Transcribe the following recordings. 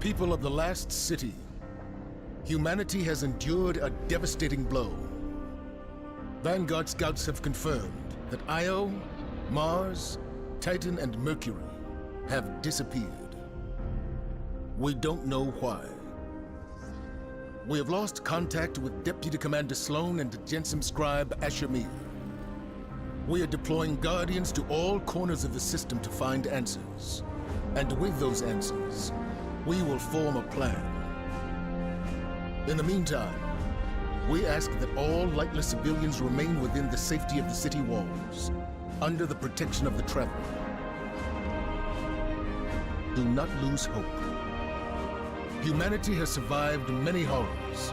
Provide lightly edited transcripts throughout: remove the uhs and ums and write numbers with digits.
People of the last city, humanity has endured a devastating blow. Vanguard scouts have confirmed that Io, Mars, Titan, and Mercury have disappeared. We don't know why. We have lost contact with Deputy Commander Sloan and Jensen Scribe Ashamir. We are deploying Guardians to all corners of the system to find answers. And with those answers, we will form a plan. In the meantime, we ask that all lightless civilians remain within the safety of the city walls, under the protection of the Traveler. Do not lose hope. Humanity has survived many horrors.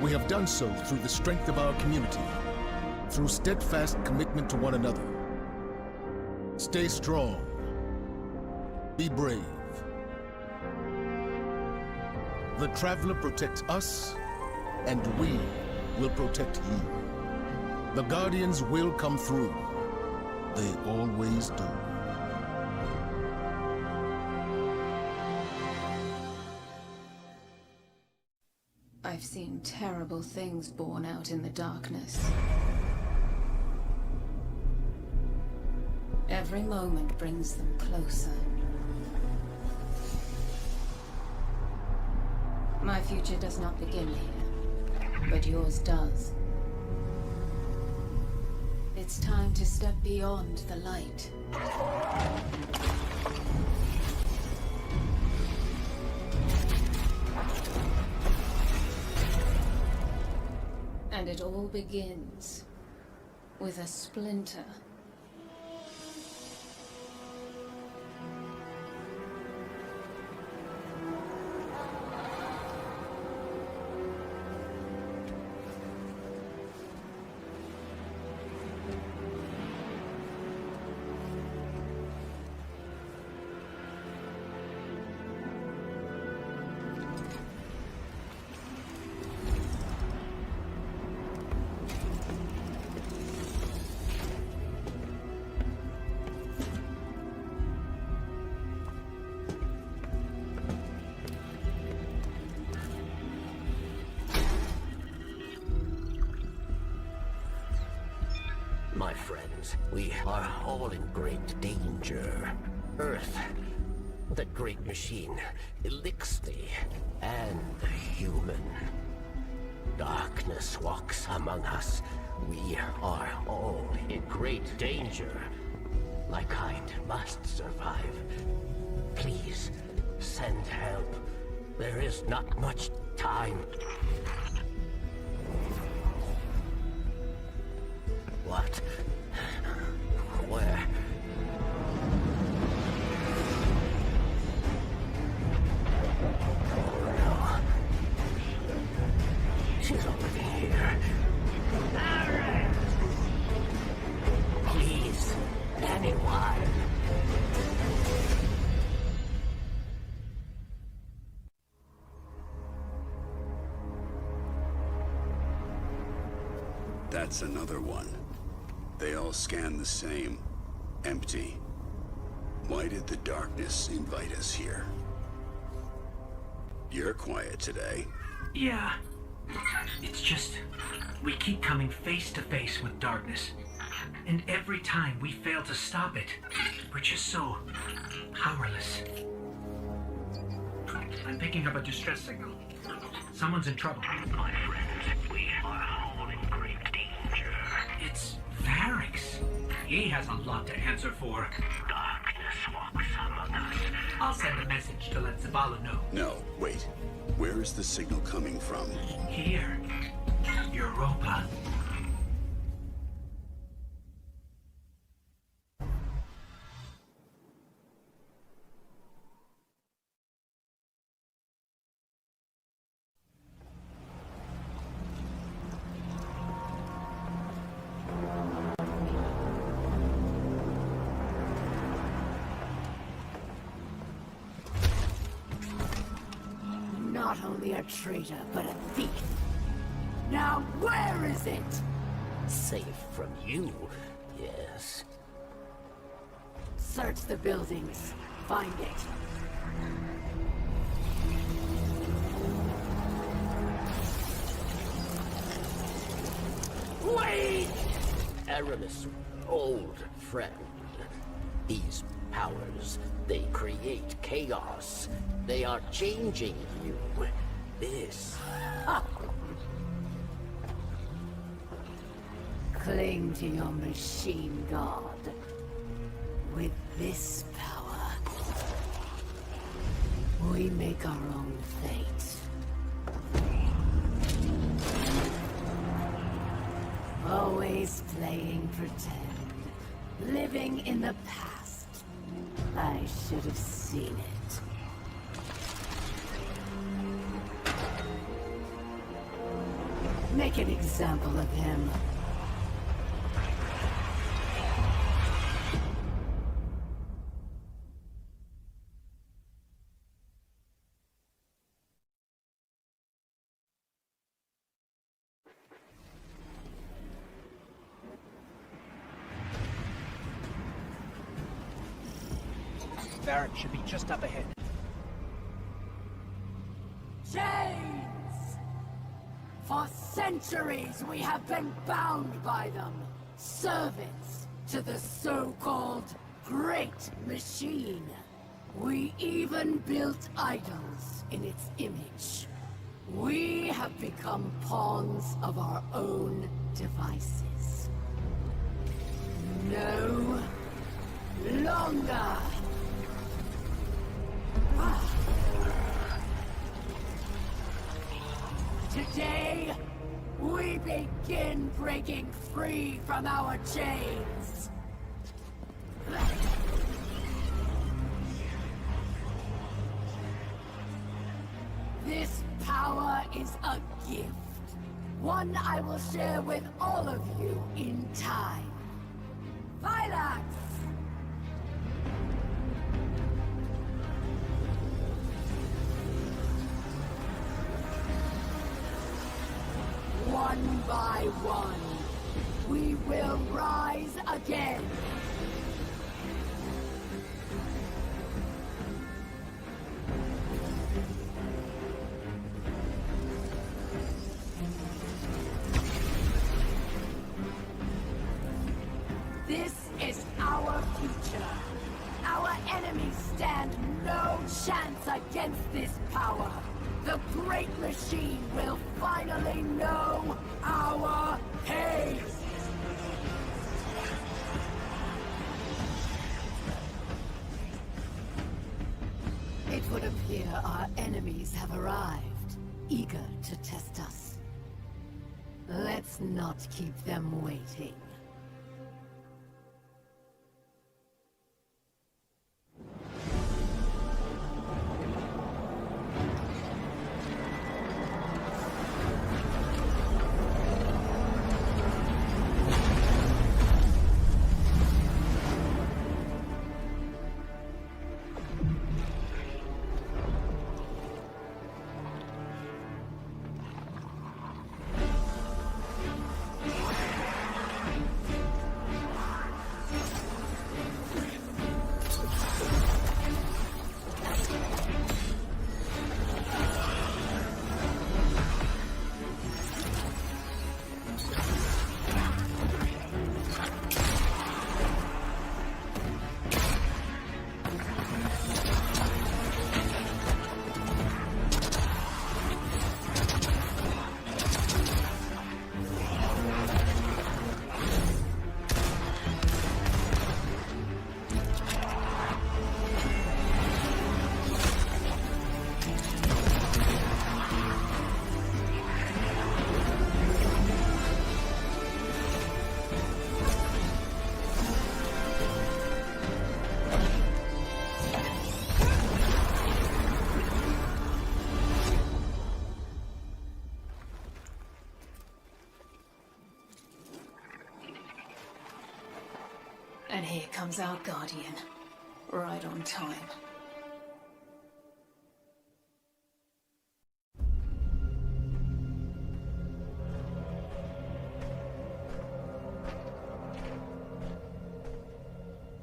We have done so through the strength of our community, through steadfast commitment to one another. Stay strong. Be brave. The Traveler protects us, and we will protect you. The Guardians will come through. They always do. I've seen terrible things born out in the darkness. Every moment brings them closer. My future does not begin here, but yours does. It's time to step beyond the light. And it all begins with a splinter. My friends, we are all in great danger. Earth, the great machine, Elixir, and the human. Darkness walks among us. We are all in great danger. My kind must survive. Please, send help. There is not much time. What? Where? Oh no. She's already here. Aaron! Please, anyone. That's another one. They all scan the same. Empty. Why did the darkness invite us here? You're quiet today. Yeah. It's just, we keep coming face to face with darkness. And every time we fail to stop it, we're just so powerless. I'm picking up a distress signal. Someone's in trouble. My friends, we are all in great danger. It's Varix. He has a lot to answer for. Darkness walks among us. I'll send a message to let Zavala know. No, wait. Where is the signal coming from? Here. Europa. Not only a traitor, but a thief. Now where is it? Safe from you, yes. Search the buildings. Find it. Rage! Eramis, old friend. These powers, they create chaos. They are changing you. This... Cling to your machine god. With this power, we make our own fate. Always playing pretend. Living in the past. I should have seen it. Make an example of him. Barrett should be just up ahead. Chains! For centuries we have been bound by them. Servants to the so-called Great Machine. We even built idols in its image. We have become pawns of our own devices. No longer! Today, we begin breaking free from our chains. This power is a gift. One I will share with all of you in time. Phylax! One by one, we will rise again. This is our future. Our enemies stand no chance against this power. The Great Machine will finally know our pain! It would appear our enemies have arrived, eager to test us. Let's not keep them waiting. And here comes our guardian. Right on time.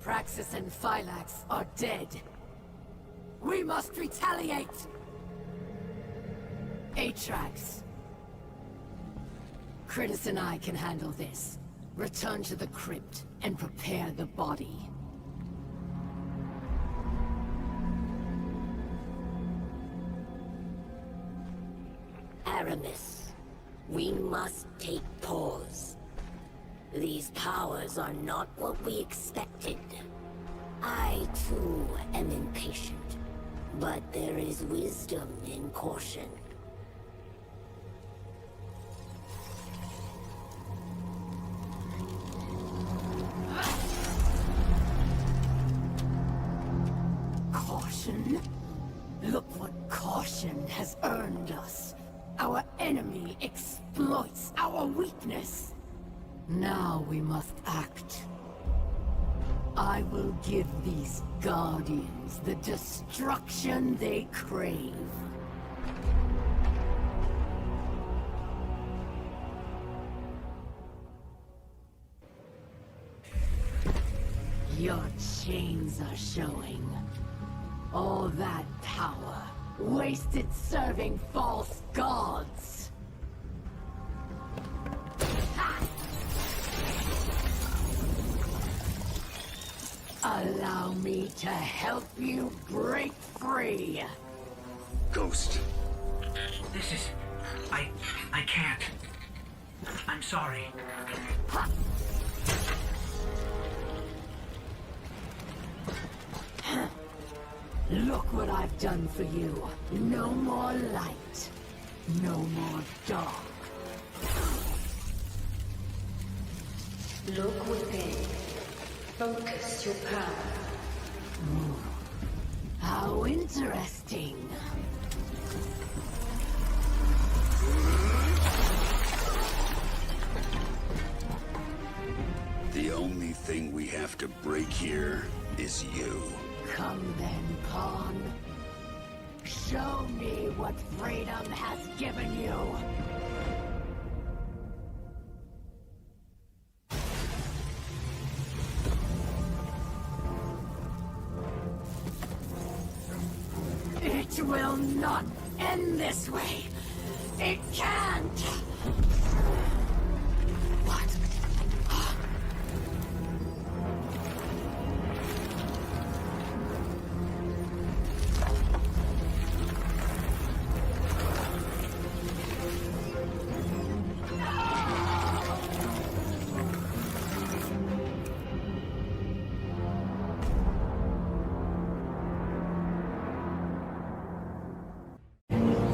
Praxis and Phylax are dead. We must retaliate! Atrax. Critus and I can handle this. Return to the crypt and prepare the body. Eramis, we must take pause. These powers are not what we expected. I, too, am impatient. But there is wisdom in caution. Caution? Look what caution has earned us. Our enemy exploits our weakness. Now we must act. I will give these Guardians the destruction they crave. Your chains are showing. All that power, wasted serving false gods. Allow me to help you break free. Ghost. This is... I can't. I'm sorry. Look what I've done for you. No more light. No more dark. Look within. Focus your power. How interesting. The only thing we have to break here is you. Come then, Pawn. Show me what freedom has given you. It will not end this way. It can't. What?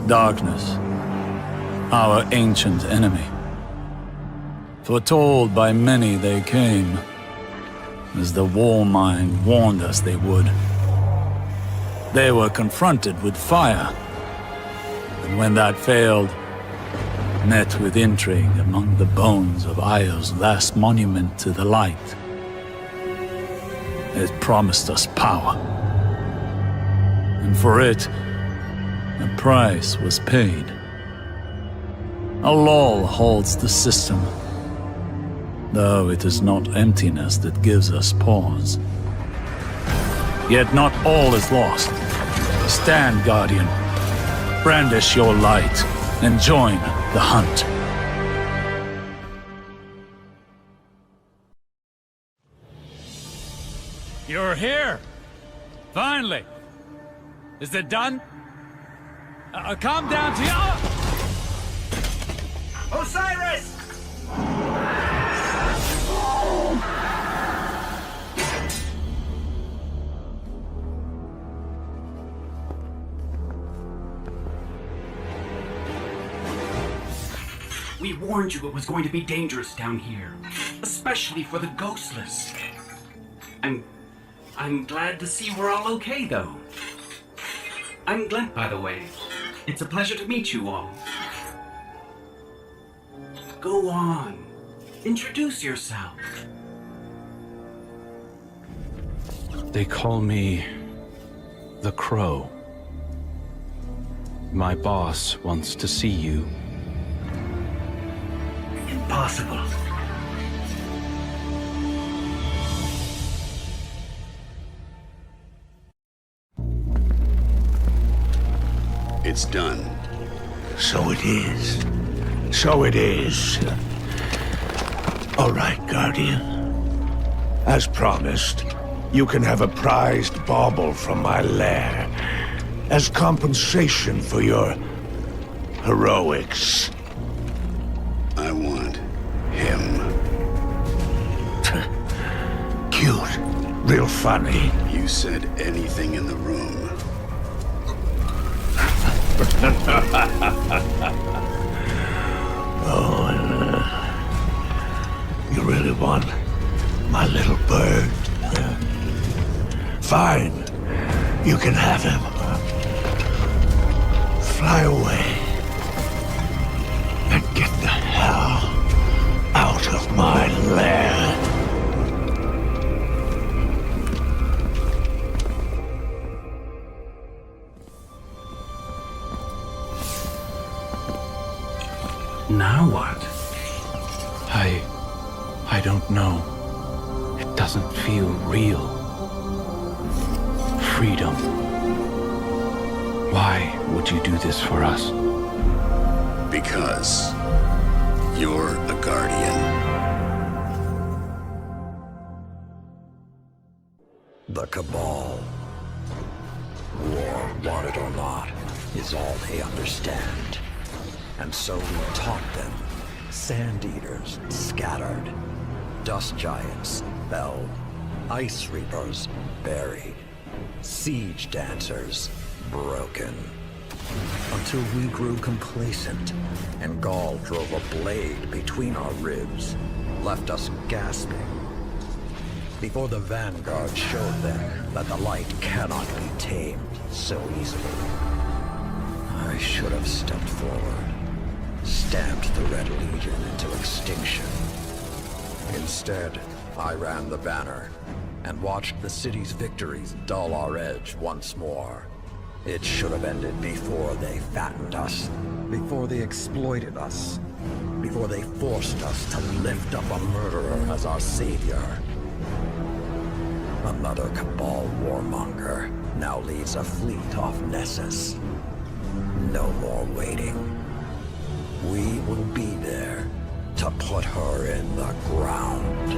Darkness, our ancient enemy. Foretold by many they came, as the war mind warned us they would. They were confronted with fire, and when that failed, met with intrigue among the bones of Io's last monument to the light. It promised us power, and for it, a price was paid. A lull holds the system, though it is not emptiness that gives us pause. Yet not all is lost. Stand, Guardian. Brandish your light and join the hunt. You're here! Finally! Is it done? Calm down to you. Osiris! We warned you it was going to be dangerous down here, especially for the ghostless. I'm glad to see we're all okay, though. I'm Glent, by the way. It's a pleasure to meet you all. Go on. Introduce yourself. They call me the Crow. My boss wants to see you. Impossible. It's done. So it is. So it is. All right, Guardian. As promised, you can have a prized bauble from my lair as compensation for your heroics. I want him. Cute. Real funny. You said anything in the room. You really want my little bird? Fine. You can have him. Fly away. And get the hell out of my lair. Now what? I don't know. It doesn't feel real. Freedom. Why would you do this for us? Because you're a Guardian. The Cabal. War, want it or not, is all they understand. And so we taught them. Sand Eaters scattered. Dust Giants fell. Ice Reapers buried. Siege Dancers broken. Until we grew complacent, and Gaul drove a blade between our ribs, left us gasping. Before the Vanguard showed them that the light cannot be tamed so easily. I should have stepped forward, stamped the Red Legion into extinction. Instead, I ran the banner, and watched the city's victories dull our edge once more. It should have ended before they fattened us, before they exploited us, before they forced us to lift up a murderer as our savior. Another Cabal warmonger now leads a fleet off Nessus. No more waiting. We will be there to put her in the ground.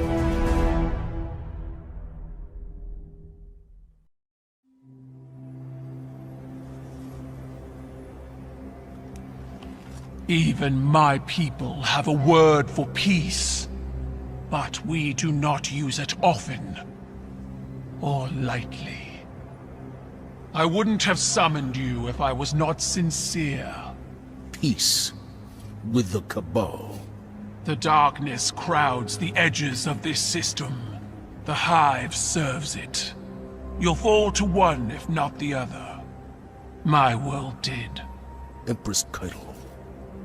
Even my people have a word for peace, but we do not use it often or lightly. I wouldn't have summoned you if I was not sincere. Peace with the Cabal. The darkness crowds the edges of this system. The Hive serves it. You'll fall to one if not the other. My world did. Empress Keitel,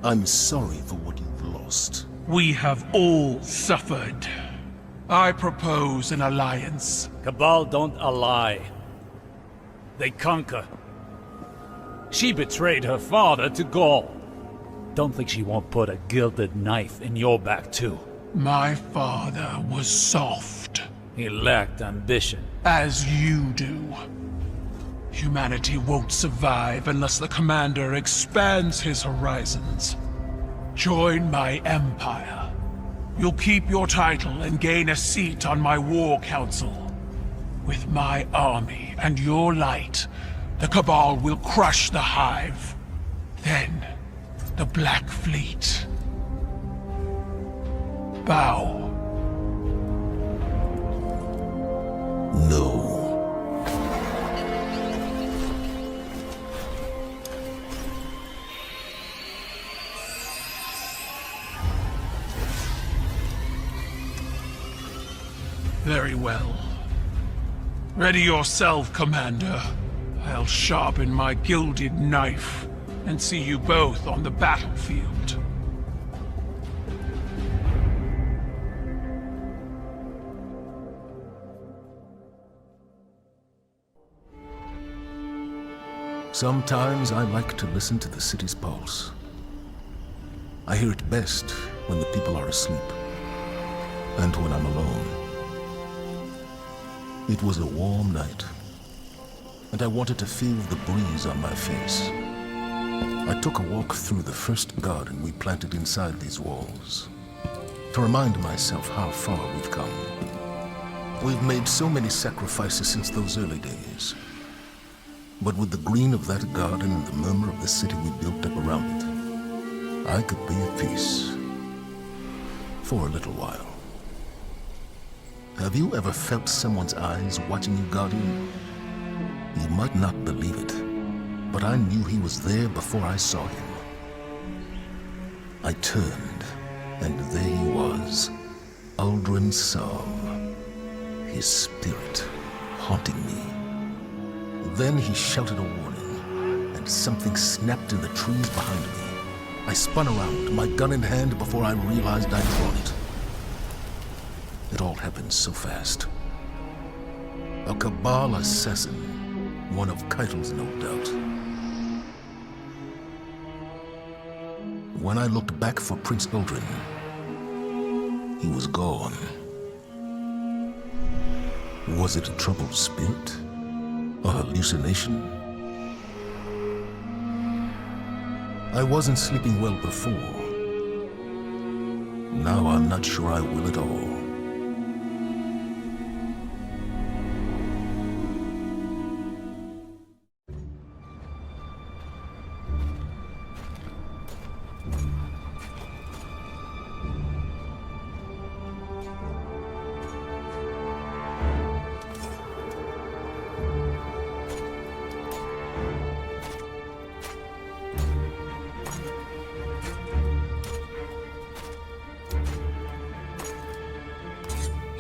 I'm sorry for what you've lost. We have all suffered. I propose an alliance. Cabal don't ally. They conquer. She betrayed her father to Gaul. Don't think she won't put a gilded knife in your back too. My father was soft. He lacked ambition. As you do. Humanity won't survive unless the Commander expands his horizons. Join my empire. You'll keep your title and gain a seat on my war council. With my army and your light, the Cabal will crush the Hive. Then, the Black Fleet. Bow. No. Very well. Ready yourself, Commander. I'll sharpen my gilded knife and see you both on the battlefield. Sometimes I like to listen to the city's pulse. I hear it best when the people are asleep, and when I'm alone. It was a warm night, and I wanted to feel the breeze on my face. I took a walk through the first garden we planted inside these walls. to remind myself how far we've come. We've made so many sacrifices since those early days. But with the green of that garden and the murmur of the city we built up around it, I could be at peace. For a little while. Have you ever felt someone's eyes watching you, Guardian? You might not believe it, but I knew he was there before I saw him. I turned, and there he was, Uldren Sov, his spirit haunting me. Then he shouted a warning, and something snapped in the trees behind me. I spun around, my gun in hand, before I realized I'd drawn it. It all happened so fast. A Cabal assassin, one of Keitel's, no doubt. When I looked back for Prince Uldren, he was gone. Was it a troubled spirit? A hallucination? I wasn't sleeping well before. Now I'm not sure I will at all.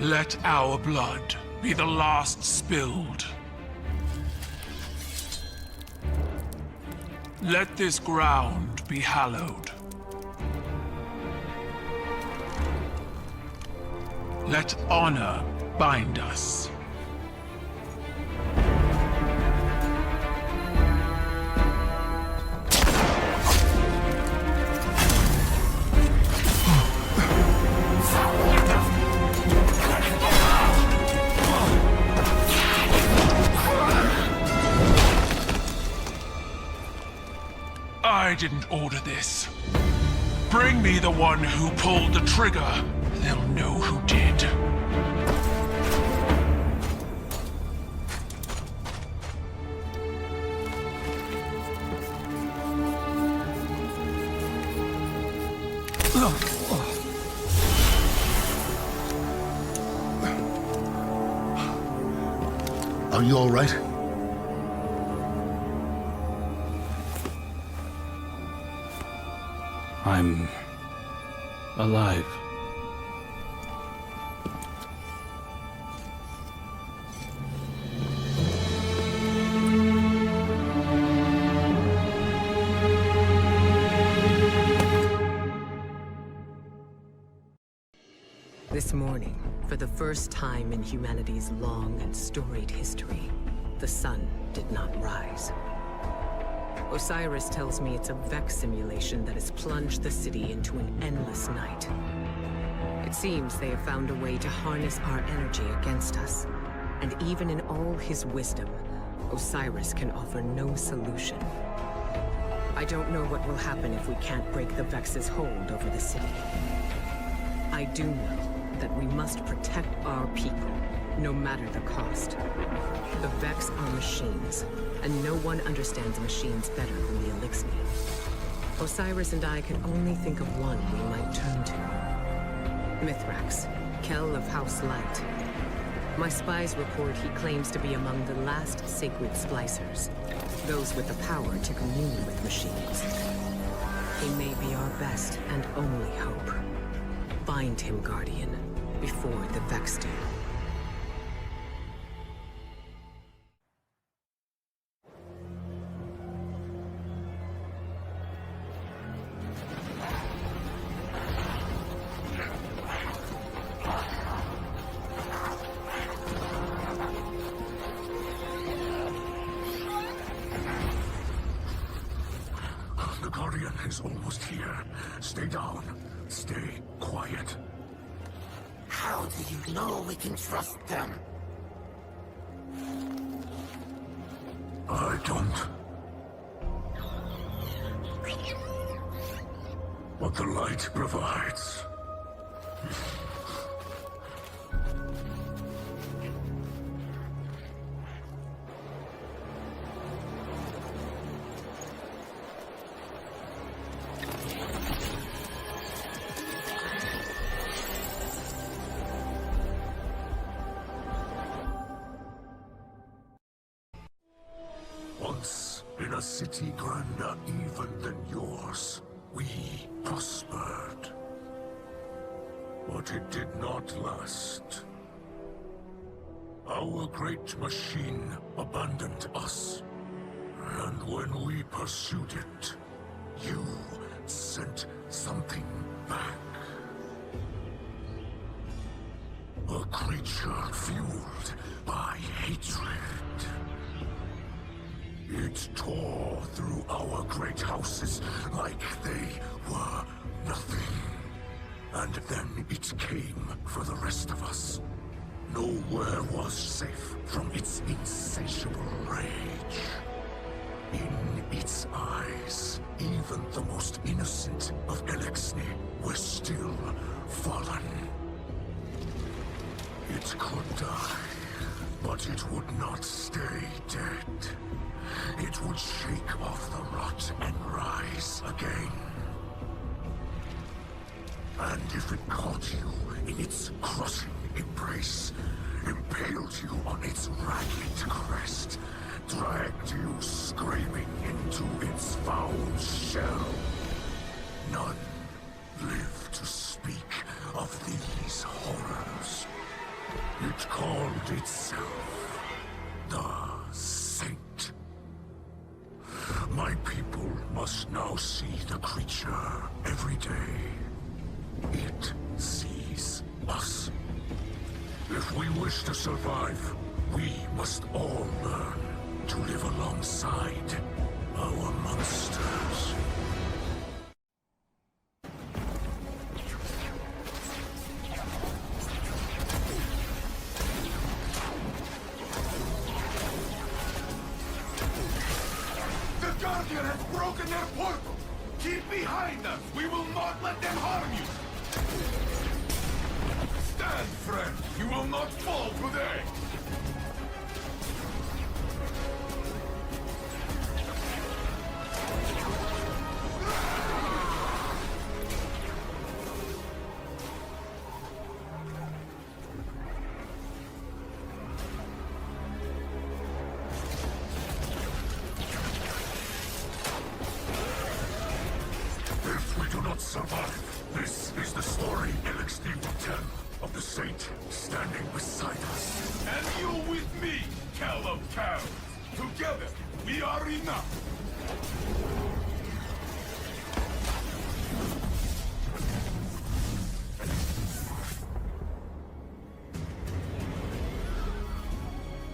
Let our blood be the last spilled. Let this ground be hallowed. Let honor bind us. I didn't order this. Bring me the one who pulled the trigger. They'll know who did. Are you all right? I'm alive. This morning, for the first time in humanity's long and storied history, the sun did not rise. Osiris tells me it's a Vex simulation that has plunged the city into an endless night. It seems they have found a way to harness our energy against us. And even in all his wisdom, Osiris can offer no solution. I don't know what will happen if we can't break the Vex's hold over the city. I do know that we must protect our people, no matter the cost. The Vex are machines, and no one understands machines better than the Elixir. Osiris and I can only think of one we might turn to. Mithrax, Kell of House Light. My spies report he claims to be among the last sacred splicers, those with the power to commune with machines. He may be our best and only hope. Find him, Guardian, before the Vex do. The Guardian is almost here. Stay down. Stay quiet. How do you know we can trust them? I don't. What the light provides Once, in a city grander even than yours, we prospered. But it did not last. Our great machine abandoned us. And when we pursued it, you sent something back. A creature fueled by hatred. It tore through our great houses like they were nothing. And then it came for the rest of us. Nowhere was safe from its insatiable rage. In its eyes, even the most innocent of Elexni were still fallen. It could die, but it would not stay dead. It would shake off the rot and rise again. And if it caught you in its crushing embrace, impaled you on its ragged crest, dragged you screaming into its foul shell, none live to speak of these horrors. It called itself the Saint. My people must now see the creature every day. It sees us. If we wish to survive, we must all learn to live alongside our monsters. The Guardian has broken their portal! Keep behind us! We will not let them harm you! Stand, friend! You will not fall today! If we do not survive, this is the story Elixir will tell of the Saint standing beside us. And you with me, Kell of Darkness. Together, we are enough.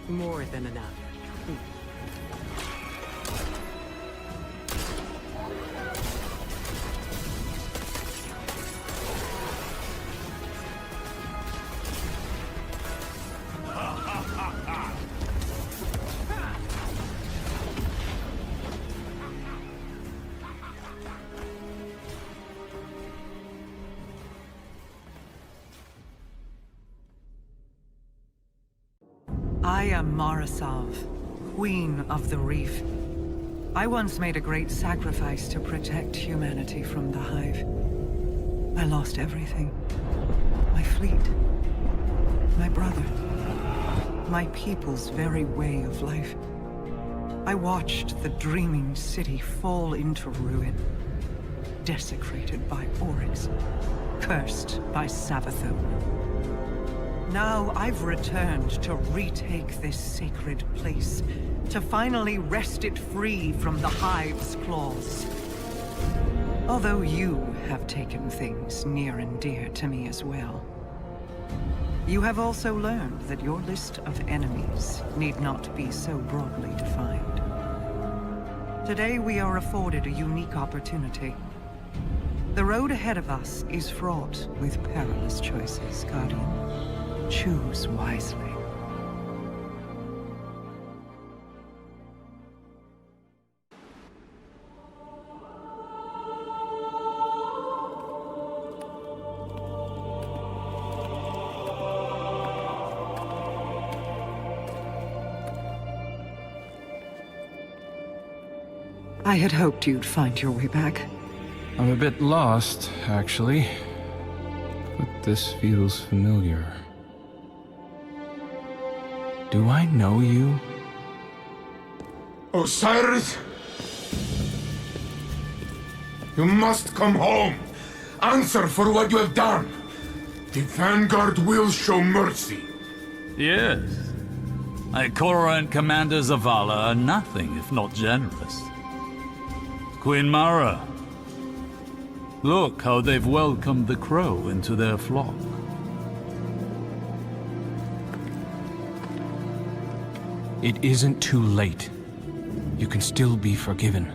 More than enough. I am Marisav, Queen of the Reef. I once made a great sacrifice to protect humanity from the Hive. I lost everything. My fleet. My brother. My people's very way of life. I watched the dreaming city fall into ruin. Desecrated by Oryx. Cursed by Savathun. Now I've returned to retake this sacred place, to finally wrest it free from the Hive's claws. Although you have taken things near and dear to me as well. You have also learned that your list of enemies need not be so broadly defined. Today we are afforded a unique opportunity. The road ahead of us is fraught with perilous choices, Guardian. Choose wisely. I had hoped you'd find your way back. I'm a bit lost, actually. But this feels familiar. Do I know you? Osiris? You must come home. Answer for what you have done. The Vanguard will show mercy. Yes. Ikora and Commander Zavala are nothing if not generous. Queen Mara. Look how they've welcomed the crow into their flock. It isn't too late. You can still be forgiven.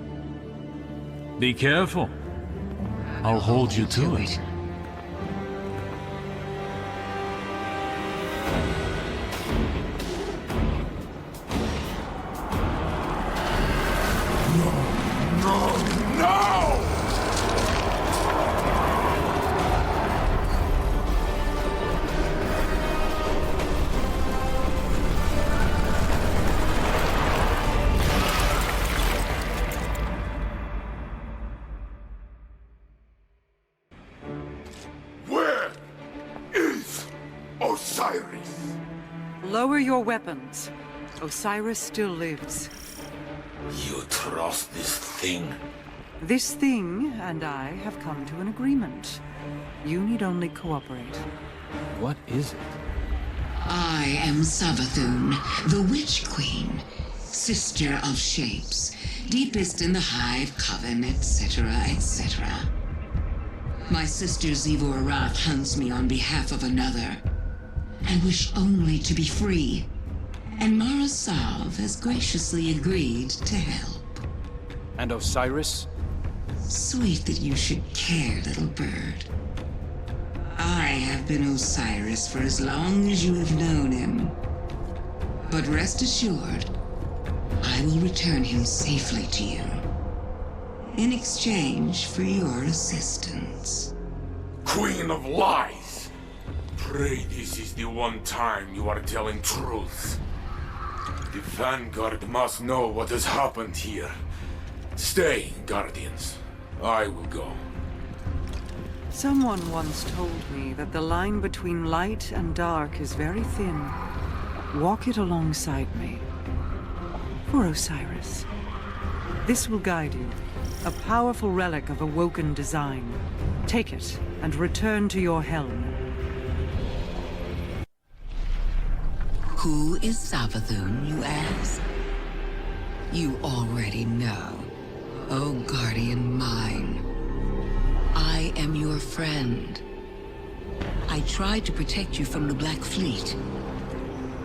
Be careful. I'll hold you to it. Lower your weapons. Osiris still lives. You trust this thing? This thing and I have come to an agreement. You need only cooperate. What is it? I am Savathun, the Witch Queen, sister of shapes, deepest in the Hive Coven, etc., etc. My sister Zivu Arath hunts me on behalf of another. I wish only to be free, and Mara Sav has graciously agreed to help. And Osiris? Sweet that you should care, little bird. I have been Osiris for as long as you have known him. But rest assured, I will return him safely to you, in exchange for your assistance. Queen of Lies! Pray this is the one time you are telling truth. The Vanguard must know what has happened here. Stay, Guardians. I will go. Someone once told me that the line between light and dark is very thin. Walk it alongside me. For Osiris. This will guide you. A powerful relic of awoken design. Take it and return to your helm. Who is Savathun, you ask? You already know. Oh, guardian mine. I am your friend. I tried to protect you from the Black Fleet.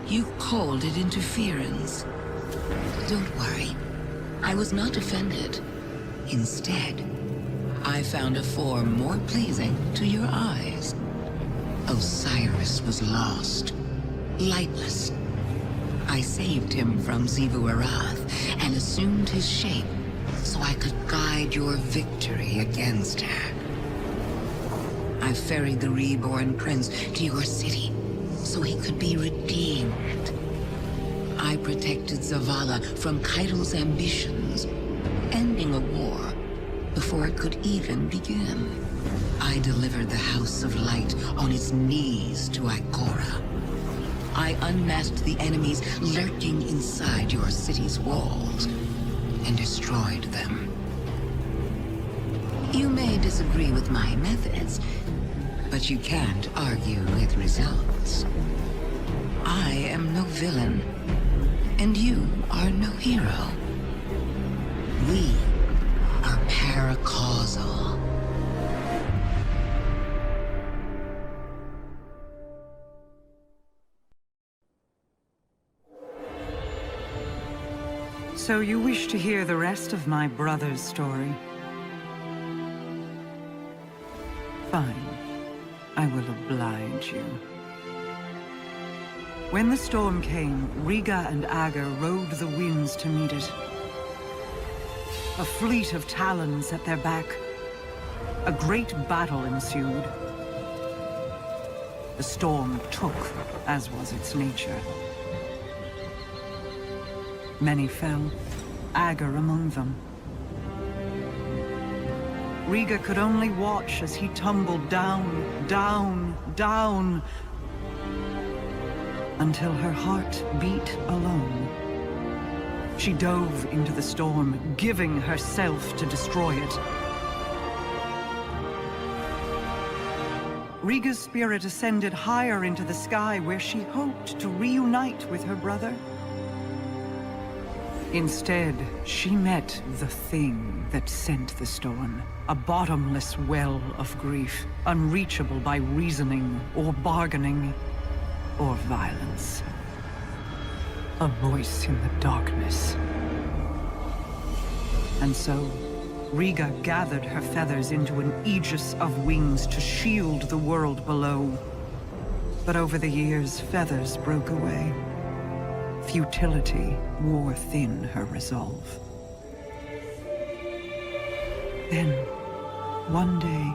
You called it interference. Don't worry. I was not offended. Instead, I found a form more pleasing to your eyes. Osiris was lost. Lightless. I saved him from Zivu Arath and assumed his shape so I could guide your victory against her. I ferried the reborn prince to your city so he could be redeemed. I protected Zavala from Kaido's ambitions, ending a war before it could even begin. I delivered the House of Light on its knees to Ikora. I unmasked the enemies lurking inside your city's walls and destroyed them. You may disagree with my methods, but you can't argue with results. I am no villain, and you are no hero. We are paracausal. So you wish to hear the rest of my brother's story? Fine. I will oblige you. When the storm came, Riga and Aga rode the winds to meet it. A fleet of talons at their back. A great battle ensued. The storm took, as was its nature. Many fell, Aga among them. Riga could only watch as he tumbled down, down, down, until her heart beat alone. She dove into the storm, giving herself to destroy it. Riga's spirit ascended higher into the sky, where she hoped to reunite with her brother. Instead, she met the thing that sent the storm. A bottomless well of grief, unreachable by reasoning or bargaining or violence. A voice in the darkness. And so, Riga gathered her feathers into an aegis of wings to shield the world below. But over the years, feathers broke away. Futility wore thin her resolve. Then, one day,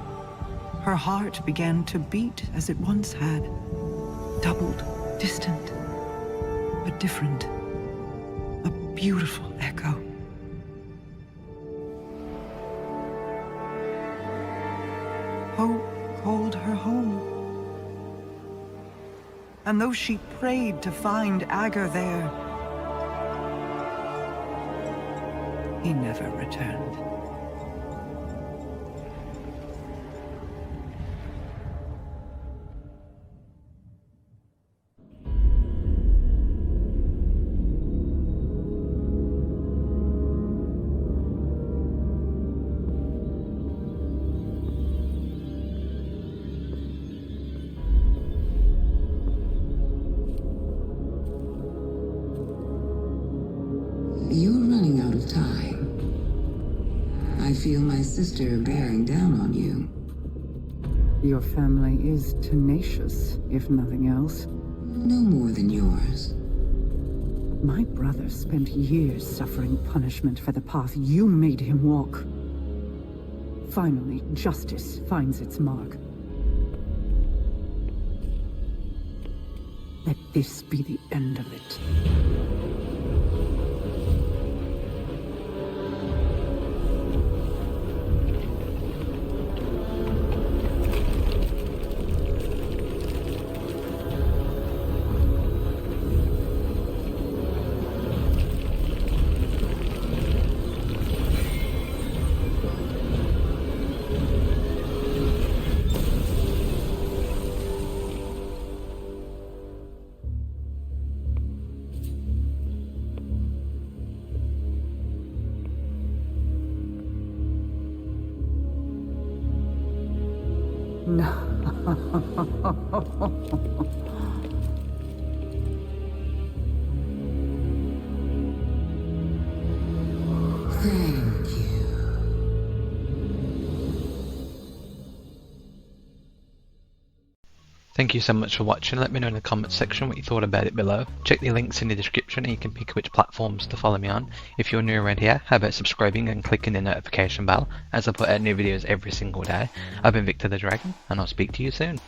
her heart began to beat as it once had. Doubled, distant, but different. A beautiful echo. Hope called her home. And though she prayed to find Agar there, he never returned. You're running out of time. I feel my sister bearing down on you. Your family is tenacious, if nothing else. No more than yours. My brother spent years suffering punishment for the path you made him walk. Finally, justice finds its mark. Let this be the end of it. Thank you. Thank you so much for watching. Let me know in the comments section what you thought about it below. Check the links in the description and you can pick which platforms to follow me on. If you're new around here, how about subscribing and clicking the notification bell, as I put out new videos every single day. I've been Victor the Dragon, and I'll speak to you soon.